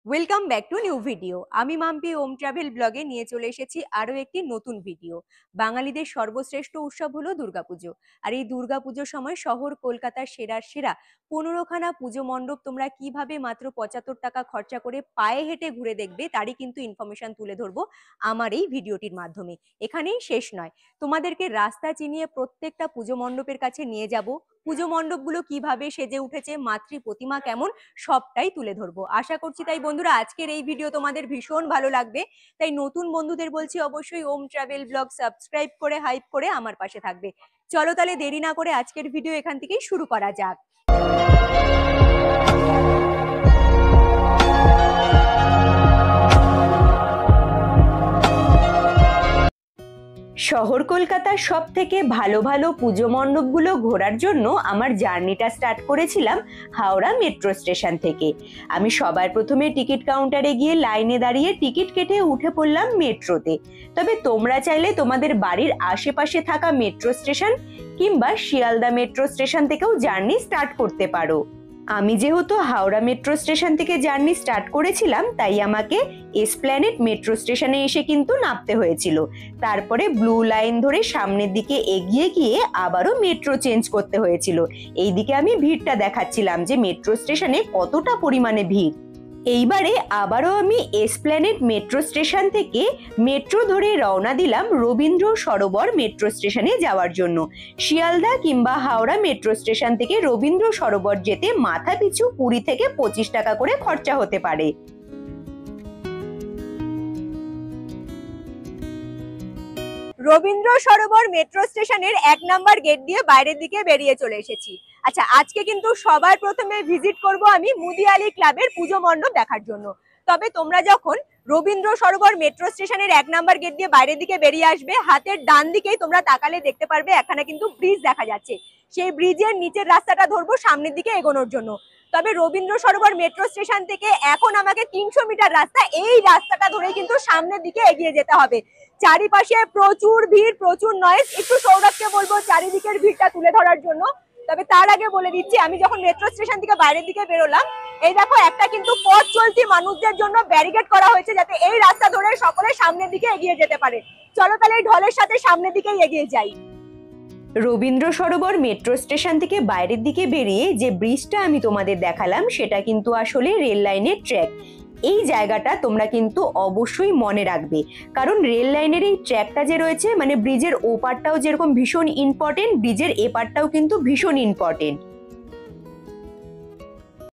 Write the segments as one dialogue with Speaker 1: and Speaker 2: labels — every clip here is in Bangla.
Speaker 1: Welcome back to new video. আমি মাম্পি ওম ট্রাভেল ব্লগে নিয়ে চলে এসেছি আরো একটি নতুন ভিডিও। বাঙালিদের সর্বশ্রেষ্ঠ উৎসব হলো দুর্গাপুজো। আর এই দুর্গাপুজোর সময় শহর কলকাতার সেরা সেরা 15খানা পুজো মণ্ডপ তোমরা কিভাবে মাত্র 75 টাকা খরচা করে পায়ে হেঁটে ঘুরে দেখবে তারই কিন্তু ইনফরমেশন তুলে ধরবো আমার এই ভিডিওটির মাধ্যমে। এখানেই শেষ নয়, তোমাদেরকে রাস্তা চিনিয়ে প্রত্যেকটা পুজো মণ্ডপের কাছে নিয়ে যাব। পুজো মণ্ডপগুলো কিভাবে সেজে উঠেছে, মাতৃ প্রতিমা কেমন, সবটাই তুলে ধরবো। আশা করছি তাই বন্ধুরা আজকের এই ভিডিও তোমাদের ভীষণ ভালো লাগবে। তাই নতুন বন্ধুদের বলছি অবশ্যই ওম ট্রাভেল ব্লগ সাবস্ক্রাইব করে হাইপ করে আমার পাশে থাকবে। চলো তাহলে দেরি না করে আজকের ভিডিও এখান থেকেই শুরু করা যাক। শহর কলকাতার সব থেকে ভালো ভালো পুজো মণ্ডপগুলো ঘোরার জন্য আমার জার্নিটা স্টার্ট করেছিলাম হাওড়া মেট্রো স্টেশন থেকে। আমি সবার প্রথমে টিকিট কাউন্টারে গিয়ে লাইনে দাঁড়িয়ে টিকিট কেটে উঠে পড়লাম মেট্রোতে। তবে তোমরা চাইলে তোমাদের বাড়ির আশেপাশে থাকা মেট্রো স্টেশন কিংবা শিয়ালদা মেট্রো স্টেশন থেকেও জার্নি স্টার্ট করতে পারো। আমি যেহেতু হাওড়া মেট্রো স্টেশন থেকে জার্নি স্টার্ট করেছিলাম, তাই আমাকে এসপ্ল্যানেড মেট্রো স্টেশনে এসে কিন্তু নামতে হয়েছিল। তারপরে ব্লু লাইন ধরে সামনের দিকে এগিয়ে গিয়ে আবারও মেট্রো চেঞ্জ করতে হয়েছিল। এইদিকে আমি ভিড়টা দেখাচ্ছিলাম যে মেট্রো স্টেশনে কতটা পরিমাণে ভিড়। এইবারে আবারও আমি এসপ্ল্যানেড মেট্রো স্টেশন থেকে মেট্রো ধরে রওনা দিলাম রবীন্দ্র সরোবর মেট্রো স্টেশনে যাওয়ার জন্য। শিয়ালদা কিংবা হাওড়া মেট্রো স্টেশন থেকে রবীন্দ্র সরোবর যেতে মাথা পিছু 20 থেকে 25 টাকা করে খরচা হতে পারে। রবীন্দ্র সরোবর মেট্রো স্টেশনের 1 নাম্বার গেট দিয়ে বাইরের দিকে বেরিয়ে চলে এসেছি। আচ্ছা, আজকে কিন্তু সবার প্রথমে ভিজিট করব আমি মুদিয়ালি ক্লাবের পুজো মণ্ডপ দেখার জন্য। তবে তোমরা যখন রবীন্দ্র সরোবর মেট্রো স্টেশনের 1 নাম্বার গেট দিয়ে বাইরের দিকে বেরিয়ে আসবে, হাতের ডান দিকেই তোমরা তাকালে দেখতে পারবে এখানে কিন্তু ব্রিজ দেখা যাচ্ছে। সেই ব্রিজের নিচের রাস্তাটা ধরবো সামনের দিকে এগোনোর জন্য। তবে রবীন্দ্র সরোবর মেট্রো স্টেশন থেকে এখন আমাকে 300 মিটার রাস্তা, এই রাস্তাটা ধরেই কিন্তু সামনের দিকে এগিয়ে যেতে হবে। চারিপাশে প্রচুর ভিড়, প্রচুর নয়েজ। একটু সৌরভকে বলবো চারিদিকের ভিড়টা তুলে ধরার জন্য। তবে তার আগে বলে দিচ্ছি, আমি যখন মেট্রো স্টেশন থেকে বাইরের দিকে বেরোলাম, এই দেখো একটা কিন্তু পথ চলতি মানুষদের জন্য ব্যারিকেড করা হয়েছে যাতে এই রাস্তা ধরে সকলে সামনের দিকে এগিয়ে যেতে পারে। চলো তাহলে এই ঢলের সাথে সামনের দিকেই এগিয়ে যাই। রবীন্দ্র সরোবর মেট্রো স্টেশন থেকে বাইরের দিকে বেরিয়ে যে ব্রিজটা আমি তোমাদের দেখালাম সেটা কিন্তু আসলে রেল লাইনের ট্র্যাক। এই জায়গাটা তোমরা কিন্তু অবশ্যই মনে রাখবে, কারণ রেল লাইনের এই ট্র্যাকটা যে রয়েছে, মানে ব্রিজের ওপারটাও যেরকম ভীষণ ইম্পর্টেন্ট, ব্রিজের এপারটাও কিন্তু ভীষণ ইম্পর্টেন্ট।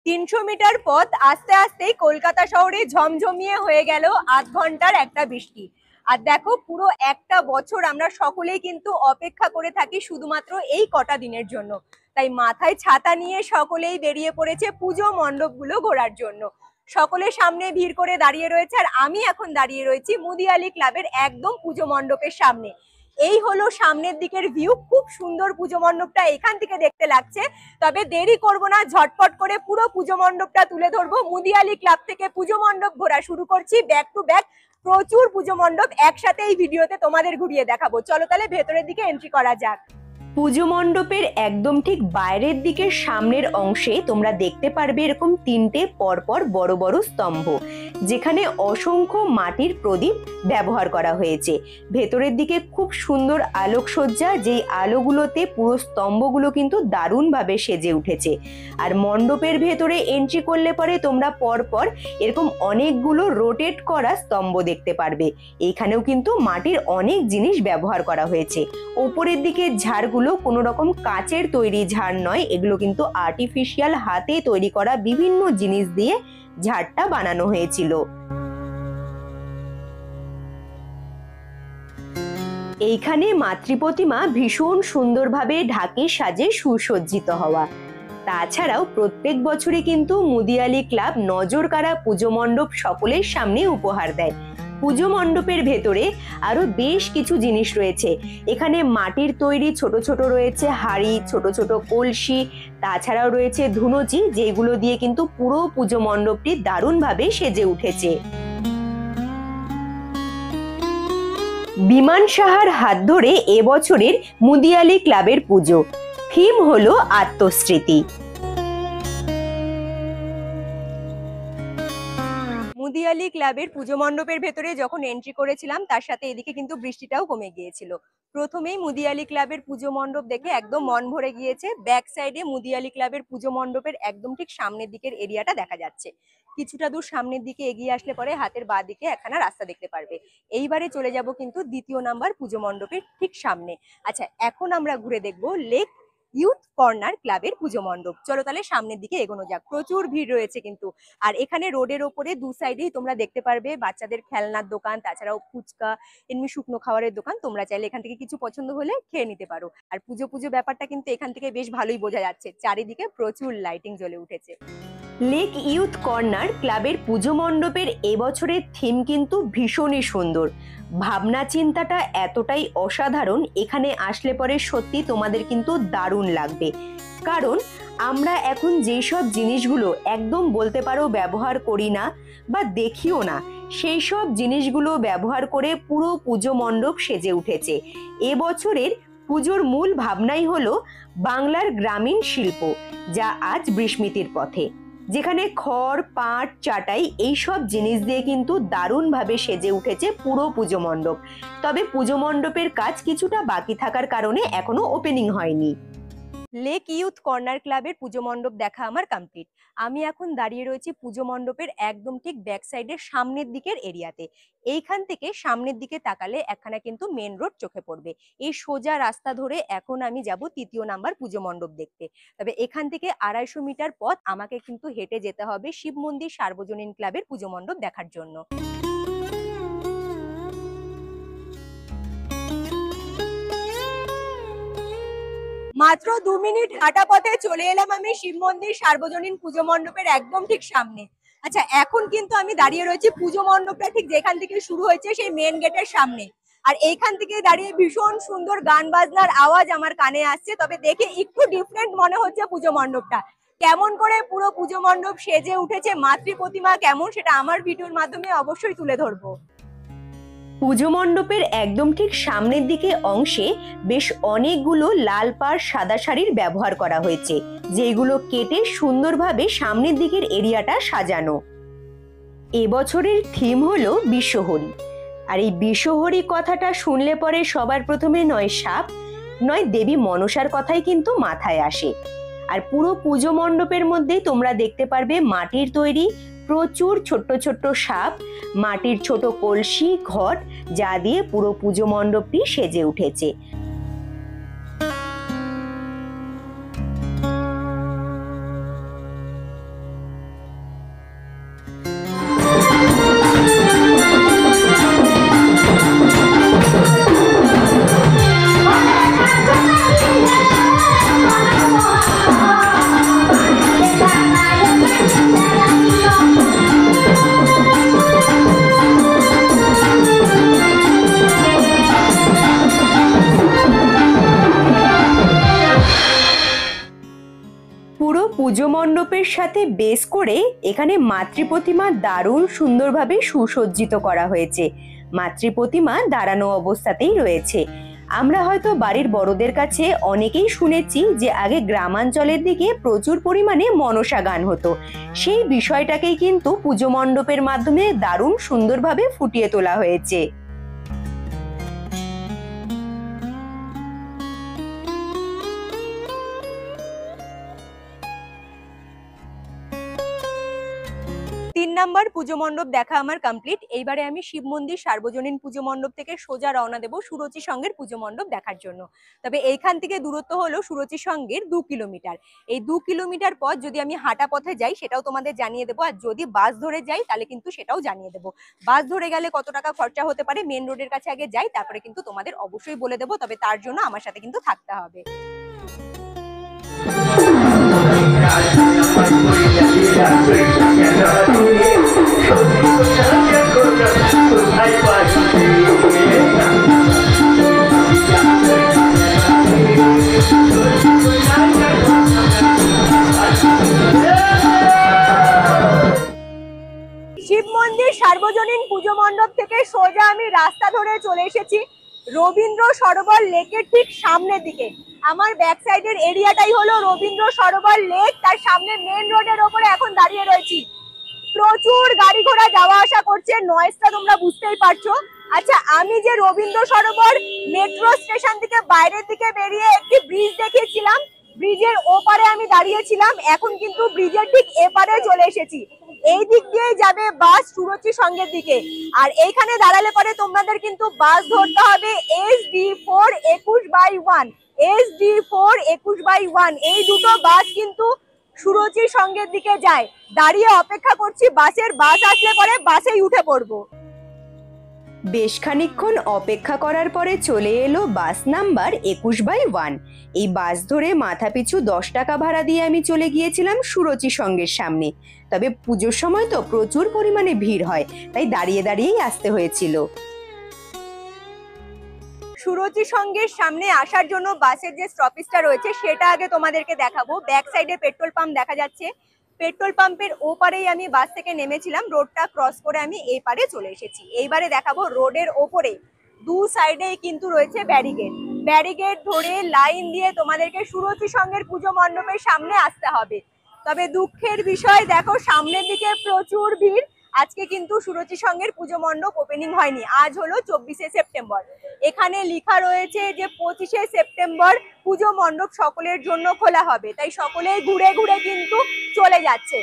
Speaker 1: 300 মিটার পথ আস্তে আস্তেই কলকাতা শহরে ঝমঝমিয়ে হয়ে গেল আধ ঘন্টার একটা বৃষ্টি। আর দেখো, পুরো একটা বছর আমরা সকলেই কিন্তু অপেক্ষা করে থাকি শুধুমাত্র এই কটা দিনের জন্য। তাই মাথায় ছাতা নিয়ে সকলেই বেরিয়ে পড়েছে পুজো মণ্ডপগুলো ঘোরার জন্য। সকলের সামনে ভিড় করে দাঁড়িয়ে রয়েছে, আর আমি এখন দাঁড়িয়ে রয়েছি মুদিয়ালি ক্লাবের একদম পুজো মণ্ডপের সামনে। এই হলো সামনের দিকের ভিউ। খুব সুন্দর পুজো মণ্ডপটা এখান থেকে দেখতে লাগছে। তবে দেরি করব না, ঝটপট করে পুরো পুজো মণ্ডপটা তুলে ধরবো। মুদিয়ালি ক্লাব থেকে পুজো মণ্ডপ ঘোরা শুরু করছি, ব্যাক টু ব্যাক প্রচুর পুজো মণ্ডপ একসাথে এই ভিডিওতে তোমাদের ঘুরিয়ে দেখাবো। চলো তাহলে ভেতরের দিকে এন্ট্রি করা যাক। পুজো মণ্ডপের একদম ঠিক বাইরের দিকের সামনের অংশে তোমরা দেখতে পারবে এরকম 3টে পরপর বড় বড় স্তম্ভ, যেখানে অসংখ্য মাটির প্রদীপ ব্যবহার করা হয়েছে। ভেতরের দিকে খুব সুন্দর আলোকসজ্জা, যেই আলোগুলোতে পুরো স্তম্ভগুলো কিন্তু দারুণভাবে সেজে উঠেছে। আর মণ্ডপের ভেতরে এন্ট্রি করলে পরে তোমরা পরপর এরকম অনেকগুলো রোটেট করা স্তম্ভ দেখতে পারবে। এইখানেও কিন্তু মাটির অনেক জিনিস ব্যবহার করা হয়েছে। ওপরের দিকে ঝাড়গুলো কোনো রকম কাচের তৈরি ঝাড় নয়, এগুলো কিন্তু আর্টিফিশিয়াল হাতে তৈরি করা বিভিন্ন জিনিস দিয়ে ঝাড়টা বানানো হয়েছিল। এইখানে মাতৃপ্রতিমা ভীষণ সুন্দরভাবে ঢাকে সাজে সুসজ্জিত হওয়া। তাছাড়াও প্রত্যেক বছরই কিন্তু মুদিয়ালি ক্লাব নজর কাড়া পুজো মণ্ডপ সকলের সামনে উপহার দেয়। পুজো মণ্ডপের ভেতরে আরো বেশ কিছু জিনিস রয়েছে। এখানে মাটির তৈরি ছোট ছোট রয়েছে হাঁড়ি, ছোট ছোট কলসি, তাছাড়াও রয়েছে ধুনুচি, যেগুলো দিয়ে কিন্তু পুরো পুজো মণ্ডপটি দারুণভাবে সেজে উঠেছে। বিমান সাহার হাত ধরে এবছরের মুদিয়ালি ক্লাবের পুজো থিম হলো আত্মস্মৃতি। মুদিয়ালি ক্লাবের পুজো মণ্ডপের ভেতরে যখন এন্ট্রি করেছিলাম তার সাথে এদিকে কিন্তু বৃষ্টিটাও কমে গিয়েছিল। প্রথমেই মুদিয়ালি ক্লাবের পুজো মণ্ডপ দেখে একদম মন ভরে গিয়েছে। ব্যাক সাইডে মুদিয়ালি ক্লাবের পুজো মণ্ডপের একদম ঠিক সামনের দিকের এরিয়াটা দেখা যাচ্ছে। কিছুটা দূর সামনের দিকে এগিয়ে আসলে পরে হাতের বাঁ দিকে একখানা রাস্তা দেখতে পারবে। এইবারে চলে যাব কিন্তু দ্বিতীয় নাম্বার পুজো মণ্ডপের ঠিক সামনে। আচ্ছা, এখন আমরা ঘুরে দেখবো লেক ইউথ কর্নার ক্লাবের পুজো মণ্ডপ। চলো তাহলে সামনের দিকে এগোনো যাক। প্রচুর ভিড় রয়েছে কিন্তু। আর এখানে রোডের ওপরে দু সাইডেই তোমরা দেখতে পারবে বাচ্চাদের খেলনার দোকান, তাছাড়াও ফুচকা, এমনি শুকনো খাবারের দোকান। তোমরা চাইলে এখান থেকে কিছু পছন্দ হলে খেয়ে নিতে পারো। আর পুজো পুজো ব্যাপারটা কিন্তু এখান থেকে বেশ ভালোই বোঝা যাচ্ছে, চারিদিকে প্রচুর লাইটিং জ্বলে উঠেছে। লেক ইউথ কর্নার ক্লাবের পুজো মণ্ডপের এবছরের থিম কিন্তু ভীষণই সুন্দর। ভাবনা চিন্তাটা এতটাই অসাধারণ, এখানে আসলে পরে সত্যি তোমাদের কিন্তু দারুণ লাগবে। কারণ আমরা এখন যেই সব জিনিসগুলো একদম বলতে পারো ব্যবহার করি না বা দেখিও না, সেই সব জিনিসগুলো ব্যবহার করে পুরো পুজো মণ্ডপ সেজে উঠেছে। এবছরের পুজোর মূল ভাবনাই হলো বাংলার গ্রামীণ শিল্প, যা আজ বিস্মৃতির পথে। যেখানে খড়, পাট, চাটাই এইসব জিনিস দিয়ে কিন্তু দারুণভাবে সেজে উঠেছে পুরো পুজো মণ্ডপ। তবে পুজো মণ্ডপের কাজ কিছুটা বাকি থাকার কারণে এখনো ওপেনিং হয়নি। লেক ইউথ কর্নার ক্লাবের পুজো মণ্ডপ দেখা আমার কমপ্লিট। আমি এখন দাঁড়িয়ে রয়েছি পুজো মণ্ডপের একদম ঠিক ব্যাক সাইডের সামনের দিকের এরিয়াতে। এইখান থেকে সামনের দিকে তাকালে একখানা কিন্তু মেন রোড চোখে পড়বে। এই সোজা রাস্তা ধরে এখন আমি যাব তৃতীয় নাম্বার পুজো মণ্ডপ দেখতে। তবে এখান থেকে 250 মিটার পথ আমাকে কিন্তু হেঁটে যেতে হবে শিব মন্দির সার্বজনীন ক্লাবের পুজো মণ্ডপ দেখার জন্য। মাত্র 2 মিনিট হাঁটা পথে চলে এলাম আমি শিব মন্দির সার্বজনীন পুজো মণ্ডপের একদম ঠিক সামনে। আচ্ছা, এখন কিন্তু আমি দাঁড়িয়ে রয়েছি পুজো মণ্ডপটা ঠিক যেখান থেকে শুরু হয়েছে সেই মেন গেটের সামনে। আর এইখান থেকে দাঁড়িয়ে ভীষণ সুন্দর গান বাজনার আওয়াজ আমার কানে আসছে। তবে দেখে একটু ডিফারেন্ট মনে হচ্ছে পুজো মণ্ডপটা। কেমন করে পুরো পুজো মণ্ডপ সেজে উঠেছে, মাতৃ প্রতিমা কেমন, সেটা আমার ভিডিওর মাধ্যমে অবশ্যই তুলে ধরবো। পুজো মণ্ডপের একদম ঠিক সামনের দিকে অংশে বেশ অনেকগুলো লাল পাড় সাদা শাড়ির ব্যবহার করা হয়েছে, যেগুলো কেটে সুন্দরভাবে সামনের দিকের এরিয়াটা সাজানো। এবছরের থিম হলো বিশ্বহরি। আর এই বিশ্বহরি কথাটা শুনলে পরে সবার প্রথমে নয় সাপ, নয় দেবী মনসার কথাই কিন্তু মাথায় আসে। আর পুরো পুজো মণ্ডপের মধ্যে তোমরা দেখতে পারবে মাটির তৈরি প্রচুর ছোট্ট ছোট্ট সাপ, মাটির ছোট কলসি, ঘট, যা দিয়ে পুরো পুজো মণ্ডপটি সেজে উঠেছে। পুজো মণ্ডপের সাথে বেস করে এখানে মাতৃ প্রতিমা দারুণ সুন্দরভাবে সুসজ্জিত করা হয়েছে। মাতৃ প্রতিমা দাঁড়ানো অবস্থাতেই রয়েছে। আমরা হয়তো বাড়ির বড়দের কাছে অনেকেই শুনেছি যে আগে গ্রামাঞ্চলের দিকে প্রচুর পরিমাণে মনসা গান হতো। সেই বিষয়টাকেই কিন্তু পুজো মণ্ডপের মাধ্যমে দারুণ সুন্দরভাবে ফুটিয়ে তোলা হয়েছে। তিন নাম্বার পুজো মণ্ডপ দেখা আমার কমপ্লিট। এইবারে আমি শিব মন্দির সার্বজনীন পুজো মণ্ডপ থেকে সোজা রওনা দেব সুরুচি সঙ্গের পুজো মণ্ডপ দেখার জন্য। তবে এইখান থেকে দূরত্ব হলো সুরুচি সঙ্গের 2 কিলোমিটার। এই 2 কিলোমিটার পথ যদি আমি হাঁটা পথে যাই সেটাও তোমাদের জানিয়ে দেবো, আর যদি বাস ধরে যাই তাহলে কিন্তু সেটাও জানিয়ে দেবো। বাস ধরে গেলে কত টাকা খরচা হতে পারে মেন রোডের কাছে আগে যাই, তারপরে কিন্তু তোমাদের অবশ্যই বলে দেবো। তবে তার জন্য আমার সাথে কিন্তু থাকতে হবে। শিব মন্দির সার্বজনীন পুজো মণ্ডপ থেকে সোজা আমি রাস্তা ধরে চলে এসেছি রবীন্দ্র সরোবর লেকের ঠিক সামনের দিকে। আমার ব্যাক সাইডের এরিয়াটাই হলো রবীন্দ্র সরোবর লেক, তার সামনে মেন রোডের ওপরে এখন দাঁড়িয়ে রয়েছি। প্রচুর গাড়ি ঘোড়া যাওয়া আসা করছে, নয়েজটা তোমরা বুঝতেই পারছো। আচ্ছা, আমি যে রবীন্দ্র সরোবর মেট্রো স্টেশন থেকে বাইরের দিকে বেরিয়ে একটি ব্রিজ দেখিয়েছিলাম, ব্রিজের ওপারে আমি দাঁড়িয়েছিলাম, এখন কিন্তু ব্রিজের ঠিক এপারে চলে এসেছি। এই দিক দিয়ে যাবে বাস সুরুচি সঙ্গের দিকে, আর এইখানে দাঁড়ালে পরে তোমাদের কিন্তু বাস ধরতে হবে SD4 21/1, SD4 21/1। এই দুটো বাস কিন্তু সুরুচি সঙ্গের দিকে যায়। দাঁড়িয়ে অপেক্ষা করছি বাস আসলে পরে বাসেই উঠে পড়বো। বেশ খানিকক্ষণ অপেক্ষা করার পরে চলে এলো বাস নাম্বার 21/1। এই বাস ধরে মাথাপিছু 10 টাকা ভাড়া দিয়ে আমি চলে গিয়েছিলাম সুরুচি সঙ্গের সামনে। তবে পুজোর সময় তো প্রচুর পরিমাণে ভিড় হয়, তাই দাঁড়িয়ে দাঁড়িয়েই আসতে হয়েছিল। সুরুচি সঙ্গের সামনে আসার জন্য বাসের যে স্টপেজটা রয়েছে সেটা আগে তোমাদেরকে দেখাবো। ব্যাক সাইডে পেট্রোল পাম্প দেখা যাচ্ছে, পেট্রোল পাম্পের ওপারেই আমি বাস থেকে নেমেছিলাম, রোডটা ক্রস করে আমি এই পারে চলে এসেছি। এইবারে দেখাবো রোডের ওপরে দু সাইডেই কিন্তু রয়েছে ব্যারিকেড, ব্যারিকেড ধরে লাইন দিয়ে তোমাদেরকে সুরুচি সঙ্গের পুজো মণ্ডপের সামনে আসতে হবে। তবে দুঃখের বিষয়, দেখো সামনের দিকে প্রচুর ভিড়। আজকে কিন্তু সুরুচি সঙ্গের পুজো মণ্ডপ ওপেনিং হয়নি, আজ হলো 24শে সেপ্টেম্বর। এখানে লেখা রয়েছে যে 25শে সেপ্টেম্বর পুজো মণ্ডপ সকলের জন্য খোলা হবে, তাই সকলেই ঘুরে ঘুরে কিন্তু চলে যাচ্ছে।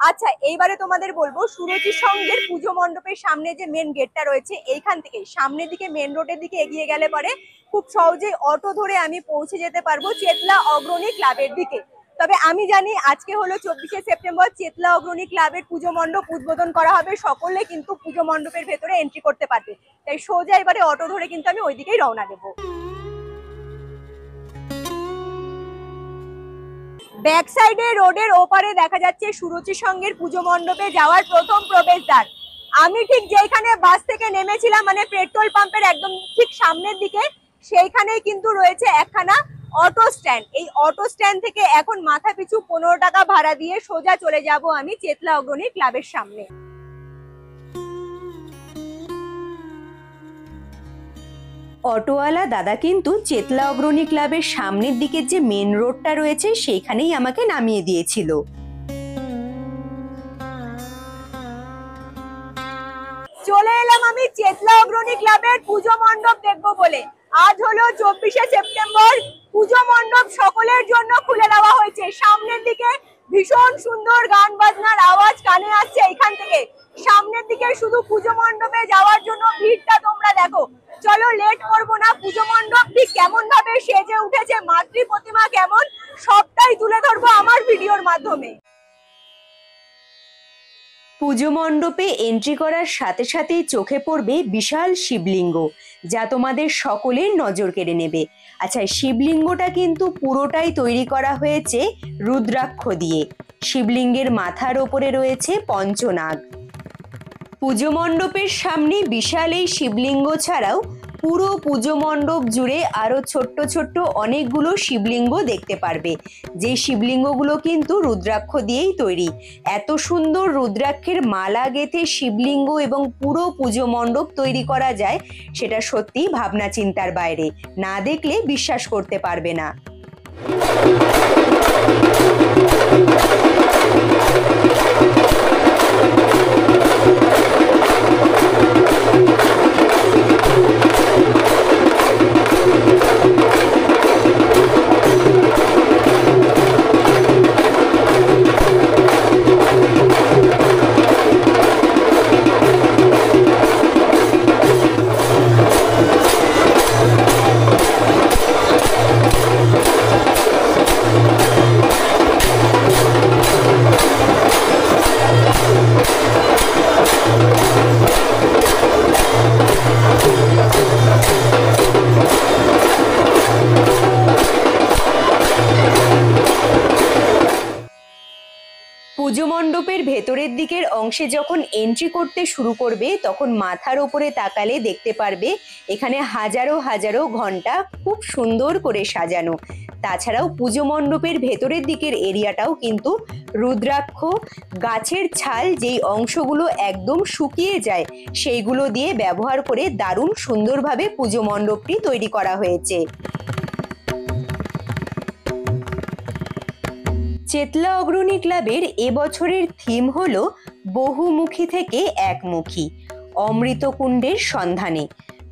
Speaker 1: আচ্ছা, এইবারে তোমাদের বলবো সুরুচি সঙ্গের পুজো মণ্ডপের সামনে যে মেন গেটটা রয়েছে, এইখান থেকে সামনের দিকে মেন রোডের দিকে এগিয়ে গেলে পরে খুব সহজেই অটো ধরে আমি পৌঁছে যেতে পারবো চেতলা অগ্রণী ক্লাবের দিকে। তবে আমি জানি আজকে হলো 24শে সেপ্টেম্বর, চেতলা অগ্রণী ক্লাবের পুজো মণ্ডপ উদ্বোধন করা হবে, সকলে কিন্তু পুজো মণ্ডপের ভেতরে এন্ট্রি করতে পারবে, তাই সোজা এবারে অটো ধরে কিন্তু আমি ওইদিকেই রওনা দেবো। ব্যাক সাইডে রোডের ওপারে দেখা যাচ্ছে সুরুচি সঙ্গের পুজো মণ্ডপে যাওয়ার প্রথম প্রবেশদ্বার। আমি ঠিক যেখানে বাস থেকে নেমেছিলাম, মানে পেট্রোল পাম্পের একদম ঠিক সামনের দিকে, সেইখানেই কিন্তু রয়েছে একখানা অটো স্ট্যান্ড। এই অটো স্ট্যান্ড থেকে এখন মাথা পিছু 15 টাকা ভাড়া দিয়ে সোজা চলে যাব আমি চেতলা অগ্রণী ক্লাবের সামনে। অটোওয়ালা দাদা কিন্তু চেতলা অগ্রণী ক্লাবের সামনের দিকে যে মেন রোডটা রয়েছে সেইখানেই আমাকে নামিয়ে দিয়েছিল। চলে এলাম আমি চেতলা অগ্রণী ক্লাবের পুজো মণ্ডপ দেখবো বলে। আজ হলো 24শে সেপ্টেম্বর, পুজো মণ্ডপ সকলের জন্য খুলে দেওয়া হয়েছে। সামনের দিকে ভীষণ সুন্দর গান বাজনার আওয়াজ কানে আসছে এখান থেকে। সামনের দিকে শুধু পুজো মণ্ডপে যাওয়ার জন্য ভিড়টা তোমরা দেখো। চলো লেট করবো না, পুজো মণ্ডপ ঠিক কেমন ভাবে সেজে উঠেছে, মাতৃ প্রতিমা কেমন, সবটাই তুলে ধরবো আমার ভিডিওর মাধ্যমে। পুজো মণ্ডপে এন্ট্রি করার সাথে সাথেই চোখে পড়বে বিশাল শিবলিঙ্গ, যা তোমাদের সকলের নজর কেড়ে নেবে। আচ্ছা, শিবলিঙ্গটা কিন্তু পুরোটাই তৈরি করা হয়েছে রুদ্রাক্ষ দিয়ে। শিবলিঙ্গের মাথার ওপরে রয়েছে পঞ্চনাগ। পুজো মণ্ডপের সামনে বিশাল এই শিবলিঙ্গ ছাড়াও পুরো পুজো মণ্ডপ জুড়ে আরো ছোট্ট ছোট্ট অনেকগুলো শিবলিঙ্গ দেখতে পারবে, যে শিবলিঙ্গগুলো কিন্তু রুদ্রাক্ষ দিয়েই তৈরি। এত সুন্দর রুদ্রাক্ষের মালা গেঁথে শিবলিঙ্গ এবং পুরো পুজো মণ্ডপ তৈরি করা যায়, সেটা সত্যি ভাবনা চিন্তার বাইরে, না দেখলে বিশ্বাস করতে পারবে না। পুজো মণ্ডপের ভেতরের দিকের অংশে যখন এন্ট্রি করতে শুরু করবে, তখন মাথার উপরে তাকালে দেখতে পারবে এখানে হাজারো হাজারো ঘন্টা খুব সুন্দর করে সাজানো। তাছাড়াও পুজো মণ্ডপের ভেতরের দিকের এরিয়াটাও কিন্তু রুদ্রাক্ষ, গাছের ছাল যেই অংশগুলো একদম শুকিয়ে যায় সেইগুলো দিয়ে ব্যবহার করে দারুণ সুন্দরভাবে পুজো মণ্ডপটি তৈরি করা হয়েছে। চেতলা অগ্রণী ক্লাবের এবছরের থিম হলো বহুমুখী থেকে একমুখী, অমৃতকুণ্ডের সন্ধানে।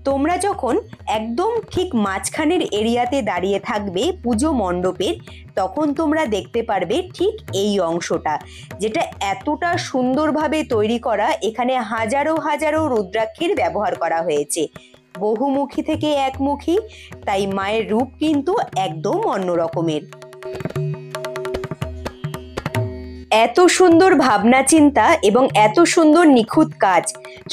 Speaker 1: তোমরা যখন একদম ঠিক মাঝখানের এরিয়াতে দাঁড়িয়ে থাকবে পুজো মণ্ডপের, তখন তোমরা দেখতে পারবে ঠিক এই অংশটা, যেটা এতটা সুন্দরভাবে তৈরি করা। এখানে হাজারো হাজারো রুদ্রাক্ষের ব্যবহার করা হয়েছে। বহুমুখী থেকে একমুখী, তাই মায়ের রূপ কিন্তু একদম অন্য রকমের। এত সুন্দর ভাবনা চিন্তা এবং এত সুন্দর নিখুঁত কাজ,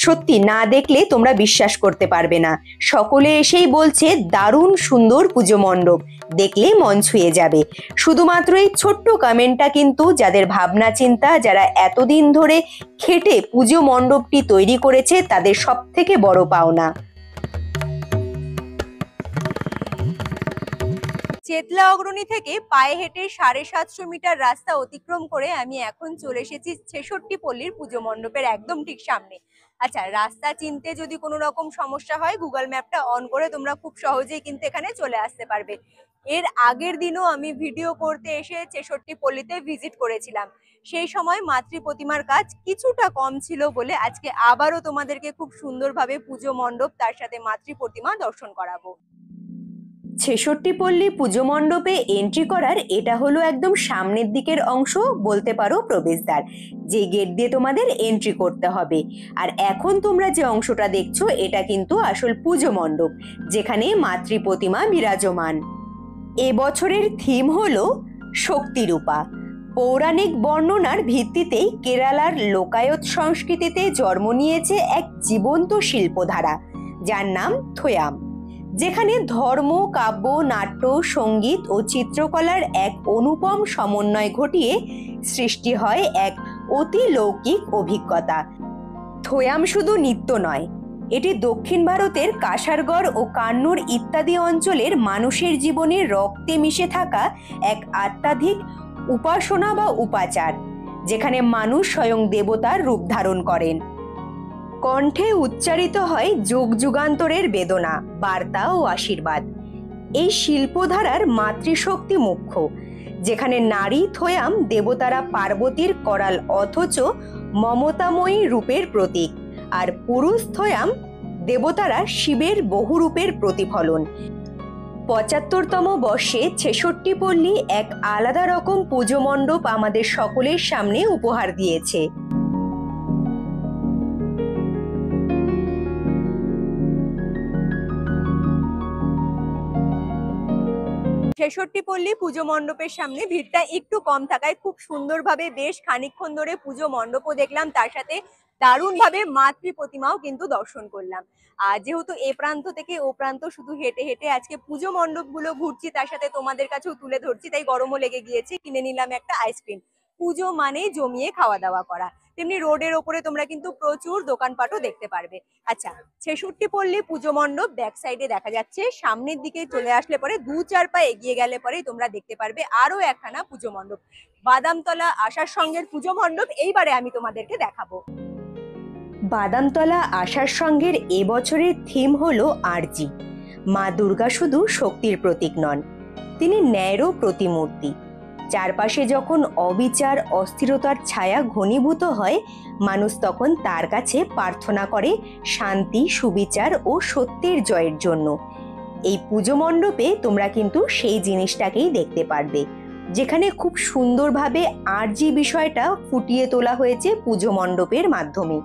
Speaker 1: সত্যি না দেখলে তোমরা বিশ্বাস করতে পারবে না। সকলে এসেই বলছে দারুণ সুন্দর পুজো মণ্ডপ, দেখলে মন ছুঁয়ে যাবে। শুধুমাত্র এই ছোট্ট কমেন্টটা কিন্তু যাদের ভাবনা চিন্তা, যারা এতদিন ধরে খেটে পুজো মণ্ডপটি তৈরি করেছে, তাদের সবথেকে বড় পাওনা। চেতলা অগ্রণী থেকে পায়ে হেঁটে 750 মিটার রাস্তা অতিক্রম করে আমি এখন চলে এসেছি ছেষট্টি পল্লীর পুজো মণ্ডপের একদম ঠিক সামনে। আচ্ছা, রাস্তা চিনতে যদি কোনো রকম সমস্যা হয়, গুগল ম্যাপটা অন করে তোমরা খুব সহজেই কিন্তু এখানে চলে আসতে পারবে। এর আগের দিনও আমি ভিডিও করতে এসে ছেষট্টি পল্লীতে ভিজিট করেছিলাম। সেই সময় মাতৃ প্রতিমার কাজ কিছুটা কম ছিল বলে আজকে আবারও তোমাদেরকে খুব সুন্দরভাবে পুজো মণ্ডপ তার সাথে মাতৃ প্রতিমা দর্শন করাবো। ছেষট্টি পল্লী পুজো মণ্ডপে এন্ট্রি করার এটা হলো একদম সামনের দিকের অংশ, বলতে পারো প্রবেশদ্বার, যে গেট দিয়ে তোমাদের এন্ট্রি করতে হবে। আর এখন তোমরা যে অংশটা দেখছো, এটা কিন্তু আসল পুজো মণ্ডপ, যেখানে মাতৃ প্রতিমা বিরাজমান। এবছরের থিম হলো শক্তিরূপা। পৌরাণিক বর্ণনার ভিত্তিতেই কেরালার লোকায়ত সংস্কৃতিতে জন্ম নিয়েছে এক জীবন্ত শিল্পধারা, যার নাম থোয়াম, যেখানে ধর্ম, কাব্য, নাট্য, সঙ্গীত ও চিত্রকলার এক অনুপম সমন্বয় ঘটিয়ে সৃষ্টি হয় এক অতি লৌকিক অভিজ্ঞতা। থোয়াম শুধু নৃত্য নয়, এটি দক্ষিণ ভারতের কাসারগড় ও কান্নুর ইত্যাদি অঞ্চলের মানুষের জীবনে রক্তে মিশে থাকা এক আধ্যাত্মিক উপাসনা বা উপাচার, যেখানে মানুষ স্বয়ং দেবতার রূপ ধারণ করেন। কণ্ঠে উচ্চারিত হয় যুগ যুগান্তরের বেদনা, বার্তা ও আশীর্বাদ। এই শিল্পধারার মাতৃশক্তি মুখ্য, যেখানে নারী থোয়াম দেবতারা পার্বতীর করাল অথচ মমতাময়ী রূপের প্রতীক, আর পুরুষ থোয়াম দেবতারা শিবের বহুরূপের প্রতিফলন। ৭৫তম বর্ষে ছেষট্টি পল্লী এক আলাদা রকম পুজো মণ্ডপ আমাদের সকলের সামনে উপহার দিয়েছে। ছেষট্টি পল্লী পুজো মণ্ডপের সামনে ভিড়টা একটু কম থাকায় খুব সুন্দরভাবে বেশ খানিকক্ষণ ধরে পুজো মণ্ডপও দেখলাম, তার সাথে দারুণভাবে মাতৃ প্রতিমাও কিন্তু দর্শন করলাম। আর যেহেতু এ প্রান্ত থেকে ও প্রান্ত শুধু হেঁটে হেঁটে আজকে পুজো মণ্ডপগুলো ঘুরছি, তার সাথে তোমাদের কাছেও তুলে ধরছি, তাই গরমও লেগে গিয়েছে, কিনে নিলাম একটা আইসক্রিম। পুজো মানেই জমিয়ে খাওয়া দাওয়া করা, তেমনি রোডের ওপরে তোমরা কিন্তু প্রচুর দোকানপাটও দেখতে পারবে। আচ্ছা, ছেষট্টি পল্লী পুজো মণ্ডপ ব্যাক সাইডে দেখা যাচ্ছে। সামনের দিকে চলে আসলে পরে ২-৪ পা এগিয়ে গেলে পরে তোমরা দেখতে পারবে আরো একখানা পুজো মণ্ডপ, বাদামতলা আশার সঙ্গের পুজো মণ্ডপ। এইবারে আমি তোমাদেরকে দেখাবো। বাদামতলা আশার সঙ্গের এবছরের থিম হলো আরজি। মা দুর্গা শুধু শক্তির প্রতীক নন, তিনি ন্যায়েরও প্রতিমূর্তি। চারপাশে যখন অবিচার, অস্থিরতার ছায়া ঘনীভূত হয়, মানুষ তখন তার কাছে প্রার্থনা করে শান্তি, সুবিচার ও সত্যের জয়ের জন্য। এই পুজো মণ্ডপে তোমরা কিন্তু সেই জিনিসটাকেই দেখতে পারবে, যেখানে খুব সুন্দরভাবে আরজি বিষয়টা ফুটিয়ে তোলা হয়েছে পুজো মণ্ডপের মাধ্যমে।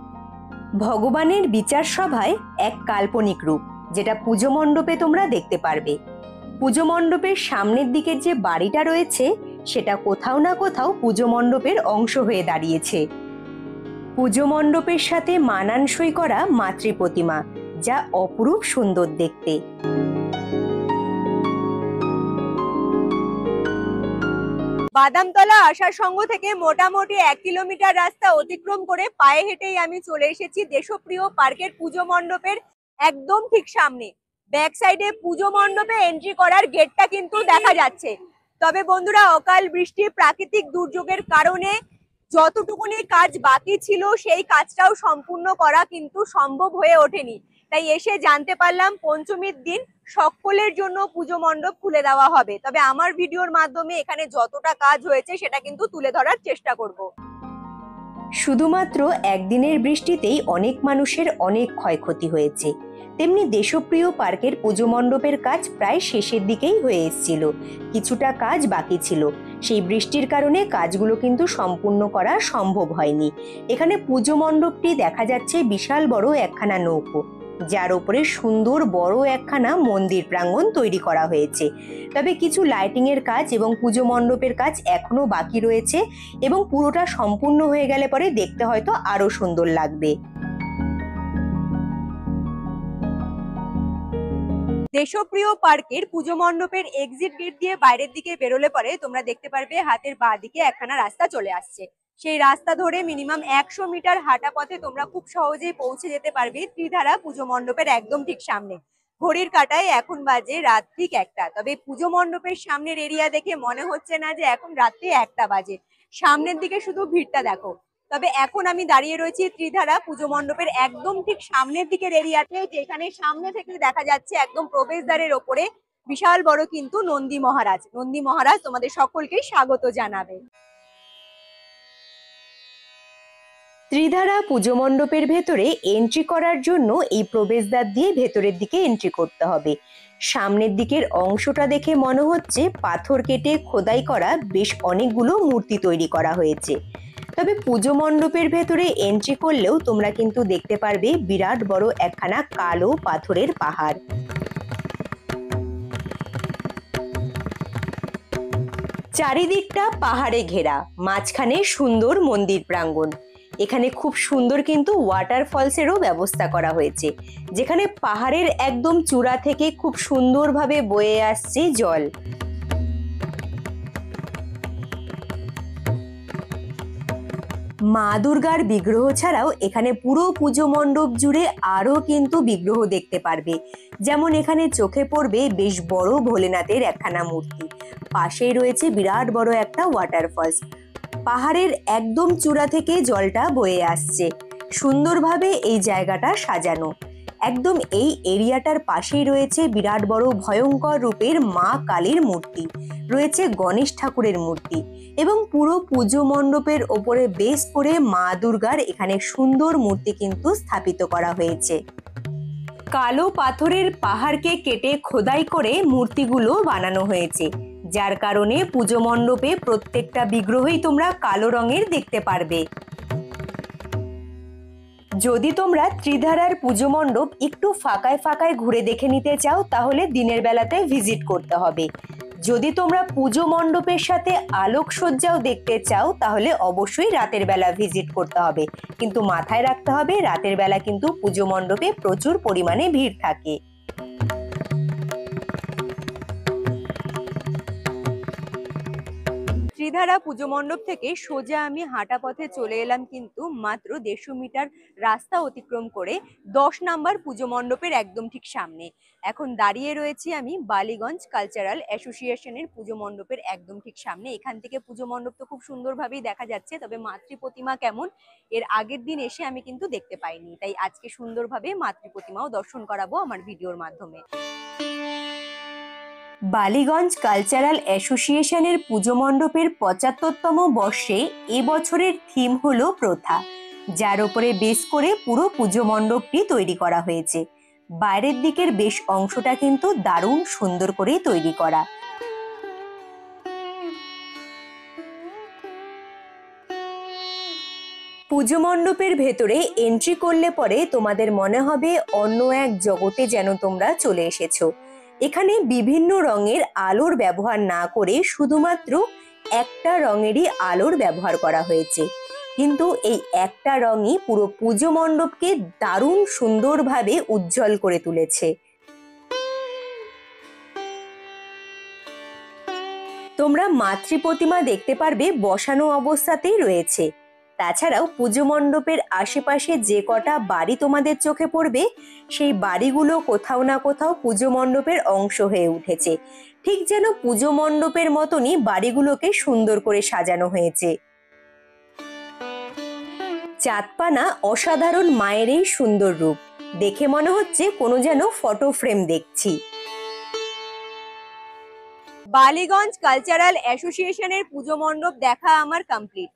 Speaker 1: ভগবানের বিচার সভায় এক কাল্পনিক রূপ, যেটা পুজো মণ্ডপে তোমরা দেখতে পারবে। পুজো মণ্ডপের সামনের দিকের যে বাড়িটা রয়েছে, সেটা কোথাও না কোথাও পুজো মণ্ডপের অংশ হয়ে দাঁড়িয়েছে। পুজো মণ্ডপের সাথে মানানসই করা মাতৃ প্রতিমা, যা অপরূপ সুন্দর দেখতে। বাদামতলা আশার সঙ্গ থেকে মোটামুটি 1 কিলোমিটার রাস্তা অতিক্রম করে পায়ে হেঁটেই আমি চলে এসেছি দেশপ্রিয় পার্কের পুজো মণ্ডপের একদম ঠিক সামনে। ব্যাক সাইডে পুজো মণ্ডপে এন্ট্রি করার গেটটা কিন্তু দেখা যাচ্ছে। তবে বন্ধুরা, অকাল বৃষ্টি, প্রাকৃতিক দুর্যোগের কারণে যতটুকুনি কাজ বাকি ছিল সেই কাজটাও সম্পূর্ণ করা কিন্তু সম্ভব হয়ে ওঠেনি। তাই এসে জানতে পারলাম পঞ্চমীর দিন সকলের জন্য পুজো মণ্ডপ খুলে দেওয়া হবে। তবে আমার ভিডিওর মাধ্যমে এখানে যতটা কাজ হয়েছে সেটা কিন্তু তুলে ধরার চেষ্টা করব। শুধুমাত্র একদিনের বৃষ্টিতেই অনেক মানুষের অনেক ক্ষয়ক্ষতি হয়েছে। তেমনি দেশপ্রিয় পার্কের পুজো মণ্ডপের কাজ প্রায় শেষের দিকেই হয়ে এসেছিল, কিছুটা কাজ বাকি ছিল। সেই বৃষ্টির কারণে কাজগুলো কিন্তু সম্পূর্ণ করা সম্ভব হয়নি। এখানে পুজো মণ্ডপটি দেখা যাচ্ছে বিশাল বড় একখানা নৌকো, যার উপরে সুন্দর বড় একখানা মন্দির প্রাঙ্গণ তৈরি করা হয়েছে। তবে কিছু লাইটিং এর কাজ এবং পুজো মণ্ডপের কাজ এখনো বাকি রয়েছে, এবং পুরোটা সম্পূর্ণ হয়ে গেলে পরে দেখতে হয়তো আরো সুন্দর লাগবে। দেশপ্রিয় পার্কের পুজো মণ্ডপের এক্সিট গেট দিয়ে বাইরের দিকে বেরোলে পরে তোমরা দেখতে পারবে হাতের বাঁ দিকে একখানা রাস্তা চলে আসছে। সেই রাস্তা ধরে মিনিমাম 100 মিটার হাঁটা পথে তোমরা খুব সহজেই পৌঁছে যেতে পারবে ত্রিধারা পুজো মণ্ডপের একদম ঠিক সামনে। ঘড়ির কাঁটায় এখন বাজে রাত ঠিক 1টা। তবে পুজো মণ্ডপের সামনের এরিয়া দেখে মনে হচ্ছে না যে এখন রাত্রি 1টা বাজে। সামনের দিকে শুধু ভিড়টা দেখো। তবে এখন আমি দাঁড়িয়ে রয়েছি ত্রিধারা পুজো মণ্ডপের একদম ঠিক সামনের দিকের এরিয়াতে, যেখানে সামনে থেকে দেখা যাচ্ছে একদম প্রবেশদ্বারের ওপরে বিশাল বড় কিন্তু নন্দী মহারাজ। নন্দী মহারাজ তোমাদের সকলকে স্বাগত জানাবে। ত্রিধারা পুজো মণ্ডপের ভেতরে এন্ট্রি করার জন্য এই প্রবেশদ্বার দিয়ে ভেতরের দিকে এন্ট্রি করতে হবে। সামনের দিকের অংশটা দেখে মনে হচ্ছে পাথর কেটে খোদাই করা বেশ অনেকগুলো মূর্তি তৈরি করা হয়েছে। তবে পুজো মণ্ডপের ভেতরে এন্ট্রি করলেও তোমরা কিন্তু দেখতে পারবে বিরাট বড় একখানা কালো পাথরের পাহাড়। চারিদিকটা পাহাড়ে ঘেরা, মাঝখানে সুন্দর মন্দির প্রাঙ্গণ। এখানে খুব সুন্দর কিন্তু ওয়াটারফলসেরও ব্যবস্থা করা হয়েছে, যেখানে পাহাড়ের একদম চূড়া থেকে খুব সুন্দরভাবে বয়ে আসছে জল। মা দুর্গার বিগ্রহ ছাড়াও এখানে পুরো পুজো মণ্ডপ জুড়ে আরো কিন্তু বিগ্রহ দেখতে পারবে। যেমন এখানে চোখে পড়বে বেশ বড় ভোলেনাথের একখানা মূর্তি, পাশেই রয়েছে বিরাট বড় একটা ওয়াটারফলস। পাহাড়ের একদম চূড়া থেকে জলটা বয়ে আসছে। সুন্দরভাবে এই জায়গাটা সাজানো। একদম এই এরিয়াটার পাশেই রয়েছে বিরাট বড় ভয়ঙ্কর রূপের মা কালীর মূর্তি, রয়েছে গণেশ ঠাকুরের মূর্তি, এবং পুরো পুজো মণ্ডপের ওপরে বেস করে মা দুর্গার এখানে সুন্দর মূর্তি কিন্তু স্থাপিত করা হয়েছে। কালো পাথরের পাহাড়কে কেটে খোদাই করে মূর্তিগুলো বানানো হয়েছে, যার কারণে পুজো মণ্ডপে প্রত্যেকটা বিগ্রহই তোমরা কালো রঙের দেখতে পারবে। যদি তোমরা ত্রিধারার পুজো মণ্ডপ একটু ফাঁকায় ফাঁকায় ঘুরে দেখে নিতে চাও, তাহলে দিনের বেলাতে ভিজিট করতে হবে। যদি তোমরা পুজো মণ্ডপের সাথে আলোকসজ্জাও দেখতে চাও, তাহলে অবশ্যই রাতের বেলা ভিজিট করতে হবে। কিন্তু মাথায় রাখতে হবে, রাতের বেলা কিন্তু পুজো মণ্ডপে প্রচুর পরিমাণে ভিড় থাকে। ত্রিধারা পুজো মণ্ডপ থেকে সোজা আমি হাঁটা পথে চলে এলাম কিন্তু মাত্র 150 মিটার রাস্তা অতিক্রম করে 10 নাম্বার পুজো মণ্ডপের একদম ঠিক সামনে। এখন দাঁড়িয়ে রয়েছি আমি বালিগঞ্জ কালচারাল অ্যাসোসিয়েশনের পুজো মণ্ডপের একদম ঠিক সামনে। এখান থেকে পুজো মণ্ডপ তো খুব সুন্দরভাবেই দেখা যাচ্ছে, তবে মাতৃ প্রতিমা কেমন এর আগের দিন এসে আমি কিন্তু দেখতে পাইনি, তাই আজকে সুন্দরভাবে মাতৃ প্রতিমাও দর্শন করাবো আমার ভিডিওর মাধ্যমে। বালিগঞ্জ কালচারাল অ্যাসোসিয়েশনের পুজো মণ্ডপের 75তম বর্ষে এবছরের থিম হলো প্রথা, যার উপরে বেস করে পুরো পুজো মণ্ডপটি তৈরি করা হয়েছে। বাইরের দিকের বেশ অংশটা কিন্তু দারুণ সুন্দর করে তৈরি করা। পুজো মণ্ডপের ভেতরে এন্ট্রি করলে পরে তোমাদের মনে হবে অন্য এক জগতে যেন তোমরা চলে এসেছো। এখানে বিভিন্ন রঙের আলোর ব্যবহার না করে শুধুমাত্র একটা রঙেরই আলোর ব্যবহার করা হয়েছে, কিন্তু এই একটা রঙই পুরো পুজো মণ্ডপকে দারুণ সুন্দরভাবে উজ্জ্বল করে তুলেছে। তোমরা মাতৃ প্রতিমা দেখতে পারবে বসানো অবস্থাতেই রয়েছে। তাছাড়াও পুজো মণ্ডপের আশেপাশে যে কটা বাড়ি তোমাদের চোখে পড়বে, সেই বাড়িগুলো কোথাও না কোথাও পুজো মণ্ডপের অংশ হয়ে উঠেছে। ঠিক যেন পুজো মণ্ডপের মতনই বাড়িগুলোকে সুন্দর করে সাজানো হয়েছে। চাঁদপানা অসাধারণ মায়ের এই সুন্দর রূপ দেখে মনে হচ্ছে কোনো যেন ফটো ফ্রেম দেখছি। বালিগঞ্জ কালচারাল অ্যাসোসিয়েশনের পুজো মণ্ডপ দেখা আমার কমপ্লিট।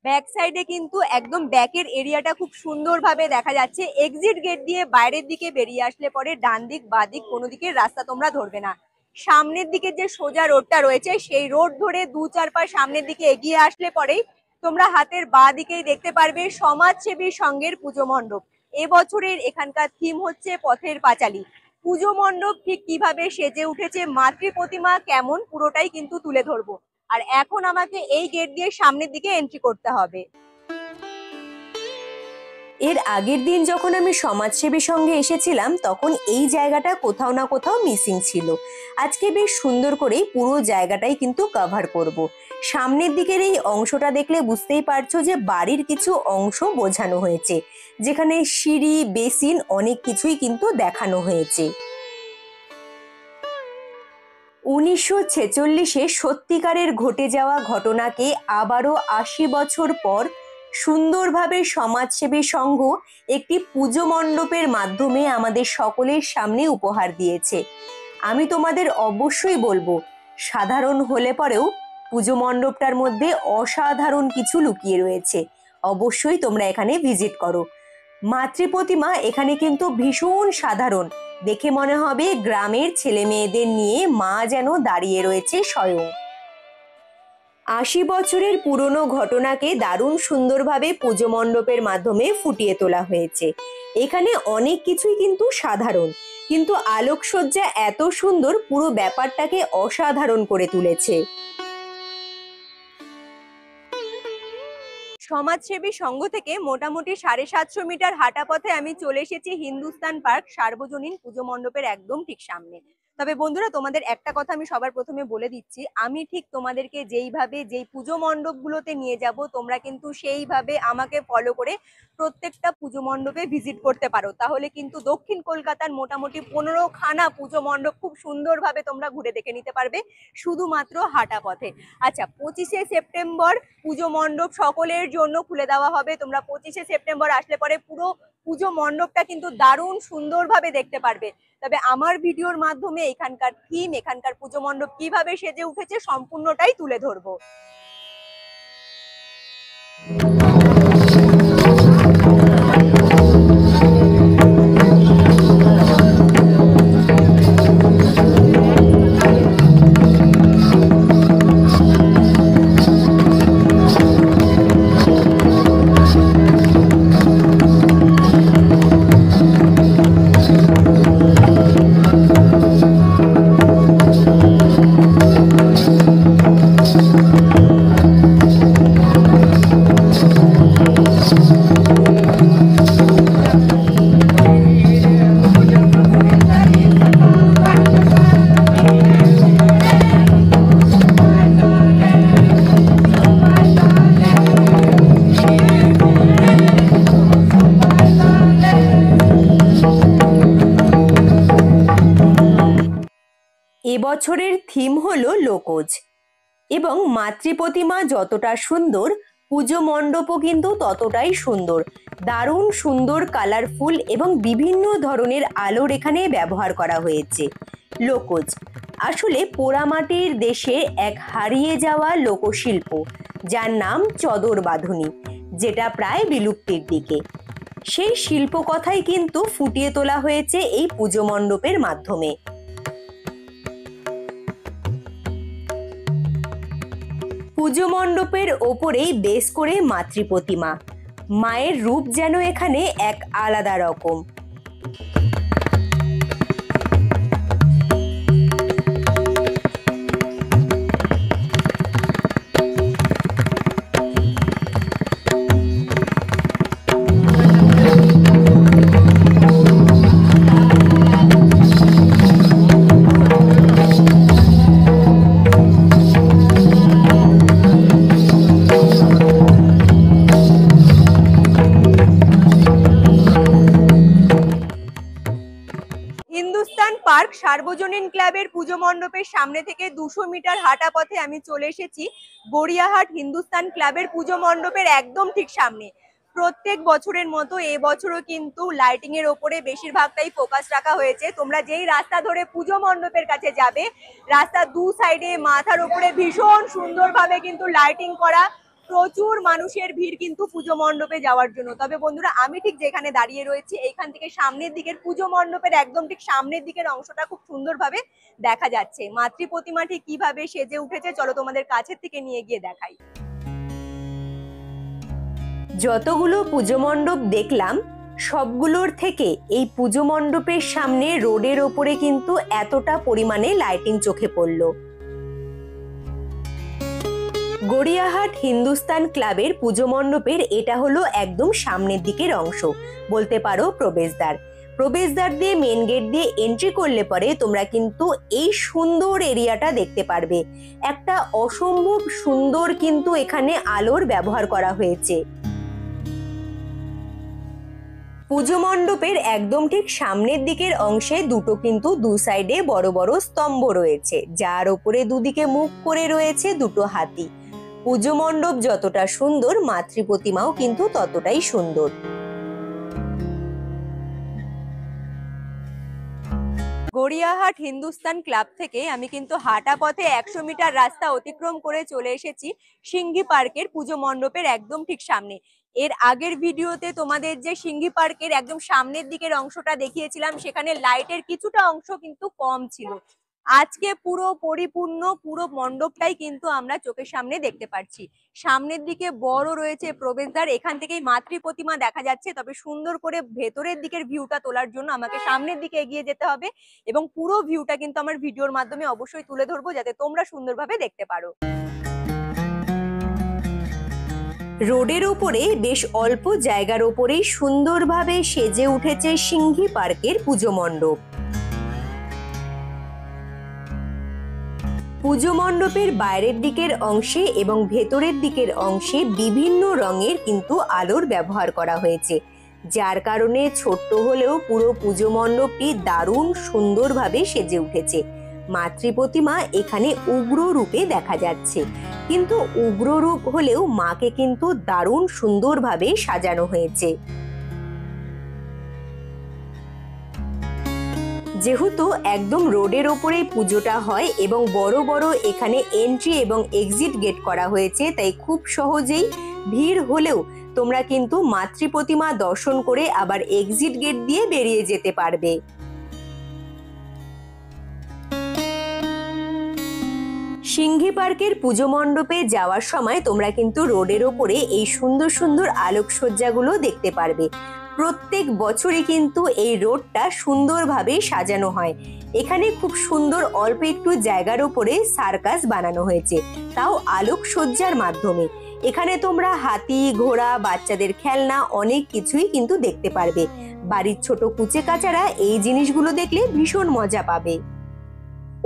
Speaker 1: ব্যাক সাইডে কিন্তু একদম ব্যাকের এরিয়াটা খুব সুন্দরভাবে দেখা যাচ্ছে। এক্সিট গেট দিয়ে বাইরের দিকে বেরিয়ে আসলে পরে ডান দিক বাঁ দিক কোনো দিকের রাস্তা তোমরা ধরবে না। সামনের দিকে যে সোজা রোডটা রয়েছে সেই রোড ধরে 2-4 পা সামনের দিকে এগিয়ে আসলে পরেই তোমরা হাতের বাঁ দিকেই দেখতে পারবে সমাজসেবী সংঘের পুজো মণ্ডপ। এবছরের এখানকার থিম হচ্ছে পথের পাঁচালী। পুজো মণ্ডপ ঠিক কিভাবে সেজে উঠেছে, মাতৃ প্রতিমা কেমন, পুরোটাই কিন্তু তুলে ধরবো। আর এখন আমাকে এই গেট দিয়ে সামনের দিকে এন্ট্রি করতে হবে। এর আগের দিন যখন আমি সমাজসেবী সঙ্গে এসেছিলাম তখন এই জায়গাটা কোথাও না কোথাও মিসিং ছিল। আজকে বেশ সুন্দর করেই পুরো জায়গাটাই কিন্তু কভার করব। সামনের দিকের এই অংশটা দেখলে বুঝতেই পারছো যে বাড়ির কিছু অংশ বোঝানো হয়েছে, যেখানে সিঁড়ি বেসিন অনেক কিছুই কিন্তু দেখানো হয়েছে। 1946-এ সত্যিকারের ঘটে যাওয়া ঘটনাকে আবারও 80 বছর পর সুন্দরভাবে সমাজসেবী সংঘ একটি পুজো মণ্ডপের মাধ্যমে আমাদের সকলের সামনে উপহার দিয়েছে। আমি তোমাদের অবশ্যই বলবো, সাধারণ হলে পরেও পুজো মণ্ডপটার মধ্যে অসাধারণ কিছু লুকিয়ে রয়েছে। অবশ্যই তোমরা এখানে ভিজিট করো। মাতৃ প্রতিমা এখানে কিন্তু ভীষণ সাধারণ, দেখে মনে হবে গ্রামের ছেলে মেয়েদের নিয়ে মা যেন দাঁড়িয়ে রয়েছে স্বয়ং। 80 বছরের পুরনো ঘটনাকে দারুণ সুন্দরভাবে পুজো মণ্ডপের মাধ্যমে ফুটিয়ে তোলা হয়েছে। এখানে অনেক কিছুই কিন্তু সাধারণ, কিন্তু আলোকসজ্জা এত সুন্দর পুরো ব্যাপারটাকে অসাধারণ করে তুলেছে। সমাজসেবী সংঘ থেকে মোটামুটি 750 মিটার হাঁটা পথে আমি চলে এসেছি হিন্দুস্তান পার্ক সার্বজনীন পুজো মণ্ডপের একদম ঠিক সামনে। তবে বন্ধুরা, তোমাদের একটা কথা আমি সবার প্রথমে বলে দিচ্ছি, আমি ঠিক তোমাদেরকে যেই পুজো মণ্ডপগুলোতে নিয়ে যাব তোমরা কিন্তু সেইভাবে আমাকে ফলো করে প্রত্যেকটা পুজো মণ্ডপে ভিজিট করতে পারো। তাহলে কিন্তু দক্ষিণ কলকাতার মোটামুটি 15খানা পুজো মণ্ডপ খুব সুন্দরভাবে তোমরা ঘুরে দেখে নিতে পারবে শুধুমাত্র হাঁটা পথে। আচ্ছা, 25শে সেপ্টেম্বর পুজো মণ্ডপ সকলের জন্য খুলে দেওয়া হবে। তোমরা 25শে সেপ্টেম্বর আসলে পরে পুরো পুজো মণ্ডপটা কিন্তু দারুণ সুন্দরভাবে দেখতে পারবে। তবে আমার ভিডিওর মাধ্যমে এখানকার থিম, এখানকার পুজো মণ্ডপ কিভাবে সেজে উঠেছে সম্পূর্ণটাই তুলে ধরবো। এবছরের থিম হলো লোকজ, এবং মাতৃ প্রতিমা যতটা সুন্দর পুজো মণ্ডপও কিন্তু ততটাই সুন্দর। দারুণ সুন্দর কালারফুল এবং বিভিন্ন ধরনের আলোর এখানে ব্যবহার করা হয়েছে। লোকজ আসলে পোড়ামাটির দেশে এক হারিয়ে যাওয়া লোকশিল্প, যার নাম চদর বাঁধুনি, যেটা প্রায় বিলুপ্তির দিকে। সেই শিল্পকথাই কিন্তু ফুটিয়ে তোলা হয়েছে এই পুজো মণ্ডপের মাধ্যমে। পুজো মণ্ডপের ওপরেই বেশ করে মাতৃ প্রতিমা, মায়ের রূপ যেন এখানে এক আলাদা রকম। হিন্দুস্তান পার্ক সার্বজনীন ক্লাবের পুজো মণ্ডপের সামনে থেকে 200 মিটার হাঁটা পথে আমি চলে এসেছি গড়িয়াহাট হিন্দুস্তান ক্লাবের পুজো মণ্ডপের একদম ঠিক সামনে। প্রত্যেক বছরের মতো এবছরও কিন্তু লাইটিং এর ওপরে বেশিরভাগটাই ফোকাস রাখা হয়েছে। তোমরা যেই রাস্তা ধরে পুজো মণ্ডপের কাছে যাবে, রাস্তার দু সাইডে মাথার ওপরে ভীষণ সুন্দরভাবে কিন্তু লাইটিং করা, প্রচুর মানুষের ভিড় কিন্তু পুজো মণ্ডপে যাওয়ার জন্য। তবে বন্ধুরা, আমি ঠিক যেখানে দাঁড়িয়ে রয়েছি এইখান থেকে সামনের দিকের পুজো মণ্ডপের একদম ঠিক সামনের দিকের অংশটা খুব সুন্দরভাবে দেখা যাচ্ছে। মাতৃ প্রতিমা ঠিক কিভাবে সেজে উঠেছে চলো তোমাদের কাছের থেকে নিয়ে গিয়ে দেখাই। যতগুলো পুজো মণ্ডপ দেখলাম সবগুলোর থেকে এই পুজো মণ্ডপের সামনে রোডের ওপরে কিন্তু এতটা পরিমাণে লাইটিং চোখে পড়লো। গড়িয়াহাট হিন্দুস্তান ক্লাবের পুজো মণ্ডপের এটা হলো একদম সামনের দিকের অংশ, বলতে পারো প্রবেশদ্বার। প্রবেশদ্বার দিয়ে মেন গেট দিয়ে এন্ট্রি করলে পরে তোমরা কিন্তু এই সুন্দর এরিয়াটা দেখতে পারবে। একটা অসম্ভব সুন্দর কিন্তু এখানে আলোর ব্যবহার করা হয়েছে। পুজো মণ্ডপের একদম ঠিক সামনের দিকের অংশে দুটো কিন্তু দু সাইডে বড় বড় স্তম্ভ রয়েছে, যার উপরে দুদিকে মুখ করে রয়েছে দুটো হাতি। পুজো মণ্ডপ যতটা সুন্দর, মাতৃ প্রতিমাও কিন্তু ততটাই সুন্দর। গড়িয়াহাট হিন্দুস্তান ক্লাব থেকে আমি কিন্তু হাঁটা পথে 100 মিটার রাস্তা অতিক্রম করে চলে এসেছি সিংঘি পার্কের পুজো মণ্ডপের একদম ঠিক সামনে। এর আগের ভিডিওতে তোমাদের যে সিংঘি পার্কের একদম সামনের দিকের অংশটা দেখিয়েছিলাম, সেখানে লাইটের কিছুটা অংশ কিন্তু কম ছিল। আজকে পুরো পরিপূর্ণ পুরো মণ্ডপটাই কিন্তু আমরা চোখের সামনে দেখতে পাচ্ছি। সামনের দিকে বড় রয়েছে প্রবেশদ্বার, এখান থেকেই মাতৃ প্রতিমা দেখা যাচ্ছে। তবে সুন্দর করে ভেতরের দিকের ভিউটা তোলার জন্য আমাকে সামনের দিকে এগিয়ে যেতে হবে এবং পুরো ভিউটা কিন্তু আমার ভিডিওর মাধ্যমে অবশ্যই তুলে ধরবো, যাতে তোমরা সুন্দরভাবে দেখতে পারো। রোডের ওপরে বেশ অল্প জায়গার ওপরেই সুন্দরভাবে সেজে উঠেছে সিংঘি পার্কের পুজো মণ্ডপ। পুজো মণ্ডপের বাইরের দিকের অংশে এবং ভেতরের দিকের অংশে বিভিন্ন রঙের কিন্তু আলোর ব্যবহার করা হয়েছে, যার কারণে ছোট্ট হলেও পুরো পুজো মণ্ডপটি দারুণ সুন্দরভাবে সেজে উঠেছে। মাতৃ প্রতিমা এখানে উগ্র রূপে দেখা যাচ্ছে, কিন্তু উগ্র রূপ হলেও মাকে কিন্তু দারুণ সুন্দরভাবে সাজানো হয়েছে। যেহেতু একদম রোডের ওপরেই পুজোটা হয় এবং বড় বড় এখানে এন্ট্রি এবং এক্সিট গেট করা হয়েছে, তাই খুব সহজেই ভিড় হলেও তোমরা কিন্তু মাতৃ প্রতিমা দর্শন করে আবার এক্সিট গেট দিয়ে বেরিয়ে যেতে পারবে। সিংঘি পার্কের পুজো মণ্ডপে যাওয়ার সময় তোমরা কিন্তু রোডের ওপরে এই সুন্দর সুন্দর আলোকসজ্জাগুলো দেখতে পারবে। প্রত্যেক বছরই কিন্তু এই রোডটা সুন্দরভাবে সাজানো হয়। এখানে খুব সুন্দর অল্প একটু জায়গার উপরে সার্কাস বানানো হয়েছে, তাও আলোকসজ্জার মাধ্যমে। এখানে তোমরা হাতি, ঘোড়া, বাচ্চাদের খেলনা অনেক কিছুই কিন্তু দেখতে পারবে। বাড়ির ছোট কুচে কাচারা এই জিনিসগুলো দেখলে ভীষণ মজা পাবে।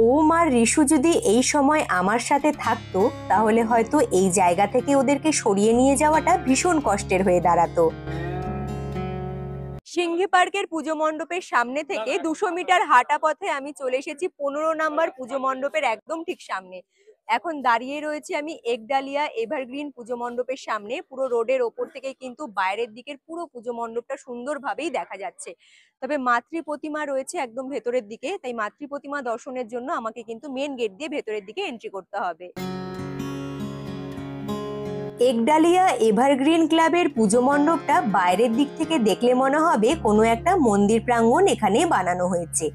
Speaker 1: ও মার রিশু যদি এই সময় আমার সাথে থাকতো, তাহলে হয়তো এই জায়গা থেকে ওদেরকে সরিয়ে নিয়ে যাওয়াটা ভীষণ কষ্টের হয়ে দাঁড়াতো। সিংঘি পার্কের পুজো মণ্ডপের সামনে থেকে 200 মিটার হাঁটা পথে আমি চলে এসেছি 15 নম্বর পুজো মণ্ডপের একদম ঠিক সামনে। এখন দাঁড়িয়ে রয়েছে আমি একডালিয়া এভারগ্রিন পুজো মণ্ডপের সামনে। পুরো রোডের ওপর থেকে কিন্তু বাইরের দিকের পুরো পুজো মণ্ডপটা সুন্দরভাবেই দেখা যাচ্ছে। তবে মাতৃ প্রতিমা রয়েছে একদম ভেতরের দিকে, তাই মাতৃ প্রতিমা দর্শনের জন্য আমাকে কিন্তু মেন গেট দিয়ে ভেতরের দিকে এন্ট্রি করতে হবে। একডালিয়া এভারগ্রিন ক্লাবের পুজো মণ্ডপটা বাইরের দিক থেকে দেখলে মনে হবে কোনো একটা মন্দির প্রাঙ্গণ এখানে বানানো হয়েছে।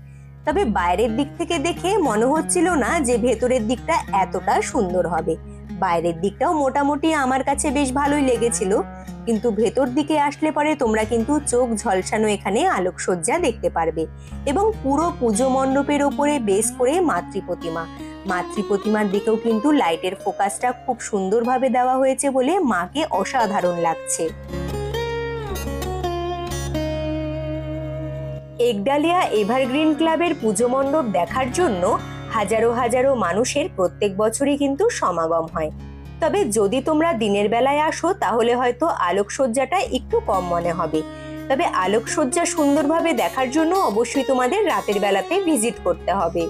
Speaker 1: তবে বাইরের দিক থেকে দেখে মনে হচ্ছিল না যে ভেতরের দিকটা এতটা সুন্দর হবে। বাইরের দিকটাও মোটামুটি আমার কাছে বেশ ভালোই লেগেছিল, কিন্তু ভেতর দিকে আসলে পরে তোমরা কিন্তু চোখ ঝলসানো এখানে আলোকসজ্জা দেখতে পারবে এবং পুরো পুজো মণ্ডপের ওপরে বেস করে মাতৃ প্রতিমা। মাতৃ প্রতিমার দিকেও কিন্তু লাইটের ফোকাসটা খুব সুন্দরভাবে দেওয়া হয়েছে বলে মাকে অসাধারণ লাগছে। একডালিয়া এভারগ্রিন ক্লাবের পুজো মণ্ডপ দেখার জন্য হাজারো হাজারো মানুষের প্রত্যেক বছরই কিন্তু সমাগম হয়। তবে যদি তোমরা দিনের বেলায় আসো তাহলে হয়তো আলোকসজ্জাটা একটু কম মনে হবে। তবে আলোকসজ্জা সুন্দরভাবে দেখার জন্য অবশ্যই তোমাদের রাতের বেলাতে ভিজিট করতে হবে।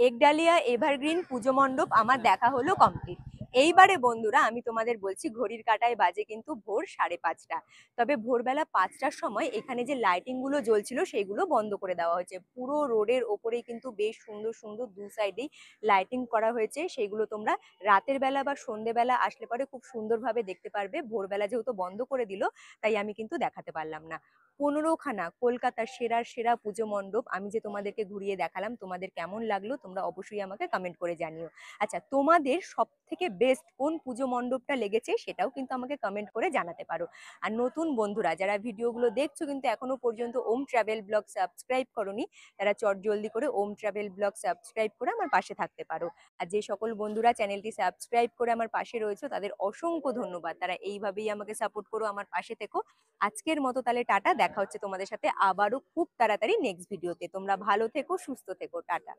Speaker 1: একডালিয়া এভারগ্রিন পুজো মণ্ডপ আমার দেখা হলো কমপ্লিট। এইবারে বন্ধুরা আমি তোমাদের বলছি, ঘড়ির কাঁটায় বাজে কিন্তু ভোর 5:30। তবে ভোরবেলা 5টার সময় এখানে যে লাইটিং গুলো জ্বলছিল সেইগুলো বন্ধ করে দেওয়া হয়েছে। পুরো রোডের ওপরেই কিন্তু বেশ সুন্দর সুন্দর দু সাইডেই লাইটিং করা হয়েছে। সেইগুলো তোমরা রাতের বেলা বা সন্ধ্যেবেলা আসলে পরে খুব সুন্দরভাবে দেখতে পারবে। ভোরবেলা যেহেতু বন্ধ করে দিল, তাই আমি কিন্তু দেখাতে পারলাম না। 15খানা কলকাতার সেরার সেরা পুজো মণ্ডপ আমি যে তোমাদেরকে ঘুরিয়ে দেখালাম, তোমাদের কেমন লাগলো তোমরা অবশ্যই আমাকে কমেন্ট করে জানিও। আচ্ছা, তোমাদের সব থেকে বেস্ট কোন পুজো মণ্ডপটা লেগেছে সেটাও কিন্তু আমাকে কমেন্ট করে জানাতে পারো। আর নতুন বন্ধুরা যারা ভিডিওগুলো দেখছো কিন্তু এখনো পর্যন্ত ওম ট্রাভেল ব্লগ সাবস্ক্রাইব করোনি, তারা চট জলদি করে ওম ট্রাভেল ব্লগ সাবস্ক্রাইব করে আমার পাশে থাকতে পারো। আর যে সকল বন্ধুরা চ্যানেলটি সাবস্ক্রাইব করে আমার পাশে রয়েছে তাদের অসংখ্য ধন্যবাদ। তারা এইভাবেই আমাকে সাপোর্ট করো, আমার পাশে থেকো। আজকের মতো তাহলে টাটা, দেখা হচ্ছে তোমাদের সাথে আবারও খুব তাড়াতাড়ি নেক্সট ভিডিওতে। তোমরা ভালো থেকো, সুস্থ থেকো, টাটা।